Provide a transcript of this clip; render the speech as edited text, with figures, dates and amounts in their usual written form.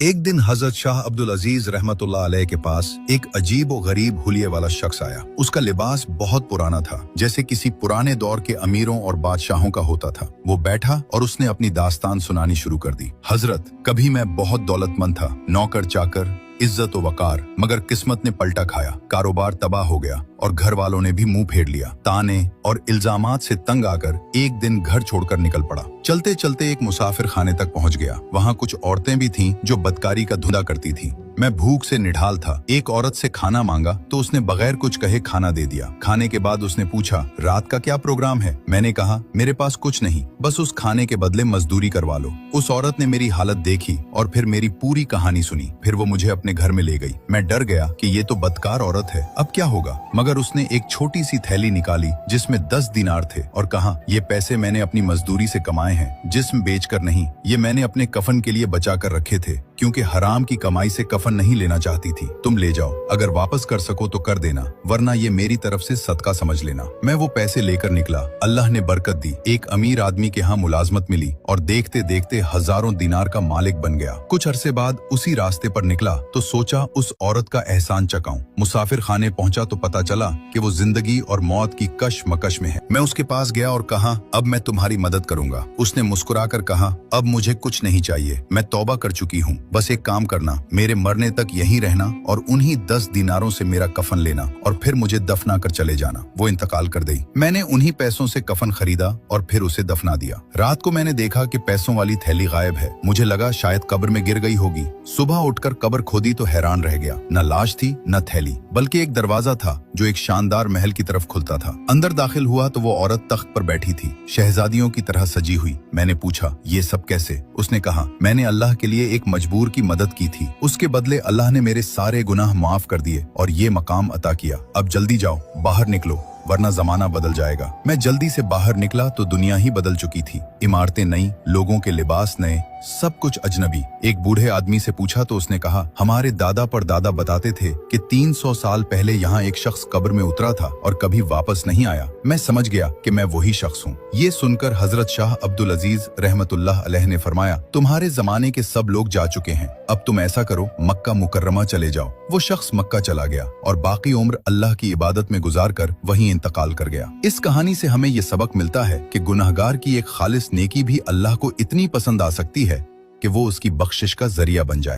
एक दिन हजरत शाह अब्दुल अजीज रहमतुल्लाह अलैह के पास एक अजीब और गरीब हुलिये वाला शख्स आया। उसका लिबास बहुत पुराना था, जैसे किसी पुराने दौर के अमीरों और बादशाहों का होता था। वो बैठा और उसने अपनी दास्तान सुनानी शुरू कर दी। हजरत, कभी मैं बहुत दौलतमंद था, नौकर चाकर, इज्जत व वकार, मगर किस्मत ने पलटा खाया, कारोबार तबाह हो गया और घर वालों ने भी मुंह फेर लिया। ताने और इल्जामात से तंग आकर एक दिन घर छोड़कर निकल पड़ा। चलते चलते एक मुसाफिर खाने तक पहुंच गया। वहां कुछ औरतें भी थीं जो बदकारी का धुंधा करती थीं। मैं भूख से निढाल था। एक औरत से खाना मांगा तो उसने बगैर कुछ कहे खाना दे दिया। खाने के बाद उसने पूछा, रात का क्या प्रोग्राम है? मैंने कहा, मेरे पास कुछ नहीं, बस उस खाने के बदले मजदूरी करवा लो। उस औरत ने मेरी हालत देखी और फिर मेरी पूरी कहानी सुनी। फिर वो मुझे अपने घर में ले गई। मैं डर गया कि ये तो बदकार औरत है, अब क्या होगा? मगर उसने एक छोटी सी थैली निकाली जिसमें 10 दिनार थे और कहा, ये पैसे मैंने अपनी मजदूरी से कमाए हैं, जिस्म बेचकर नहीं। ये मैंने अपने कफन के लिए बचा कर रखे थे, क्योंकि हराम की कमाई से कफन नहीं लेना चाहती थी। तुम ले जाओ, अगर वापस कर सको तो कर देना, वरना ये मेरी तरफ से सदका समझ लेना। मैं वो पैसे लेकर निकला। अल्लाह ने बरकत दी। एक अमीर आदमी के यहाँ मुलाजमत मिली और देखते देखते हजारों दिनार का मालिक बन गया। कुछ अरसे बाद उसी रास्ते पर निकला तो सोचा उस औरत का एहसान चकाऊं। मुसाफिर खाने पहुंचा तो पता चला कि वो जिंदगी और मौत की कशमकश में है। मैं उसके पास गया और कहा, अब मैं तुम्हारी मदद करूंगा। उसने मुस्कुराकर कहा, अब मुझे कुछ नहीं चाहिए, मैं तौबा कर चुकी हूँ। बस एक काम करना, मेरे मरने तक यहीं रहना और उन्हीं 10 दिनारों से मेरा कफन लेना और फिर मुझे दफना कर चले जाना। वो इंतकाल कर गई। मैंने उन्हीं पैसों से कफन खरीदा और फिर उसे दफना दिया। रात को मैंने देखा कि पैसों वाली थैली गायब है। मुझे लगा शायद कब्र में गिर गई होगी। सुबह उठकर कब्र खोदी तो हैरान रह गया। न लाश थी न थैली, बल्कि एक दरवाजा था जो एक शानदार महल की तरफ खुलता था। अंदर दाखिल हुआ तो वो औरत तख्त पर बैठी थी, शहजादियों की तरह सजी हुई। मैंने पूछा, ये सब कैसे? उसने कहा, मैंने अल्लाह के लिए एक मजबूर की मदद की थी, उसके बदले अल्लाह ने मेरे सारे गुनाह माफ कर दिए और ये मकाम अता किया। अब जल्दी जाओ, बाहर निकलो, वरना जमाना बदल जाएगा। मैं जल्दी से बाहर निकला तो दुनिया ही बदल चुकी थी। इमारतें नई, लोगों के लिबास नए, सब कुछ अजनबी। एक बूढ़े आदमी से पूछा तो उसने कहा, हमारे दादा पर दादा बताते थे कि 300 साल पहले यहाँ एक शख्स कब्र में उतरा था और कभी वापस नहीं आया। मैं समझ गया कि मैं वही शख्स हूँ। ये सुनकर हजरत शाह अब्दुल अजीज रहमतुल्लाह अलैह ने फरमाया, तुम्हारे जमाने के सब लोग जा चुके हैं, अब तुम ऐसा करो, मक्का मुकर्रमा चले जाओ। वो शख्स मक्का चला गया और बाकी उम्र अल्लाह की इबादत में गुजार कर वहीं इंतकाल कर गया। इस कहानी से हमें ये सबक मिलता है कि गुनहगार की एक खालिस नेकी भी अल्लाह को इतनी पसंद आ सकती है कि वो उसकी बख्शिश का जरिया बन जाए।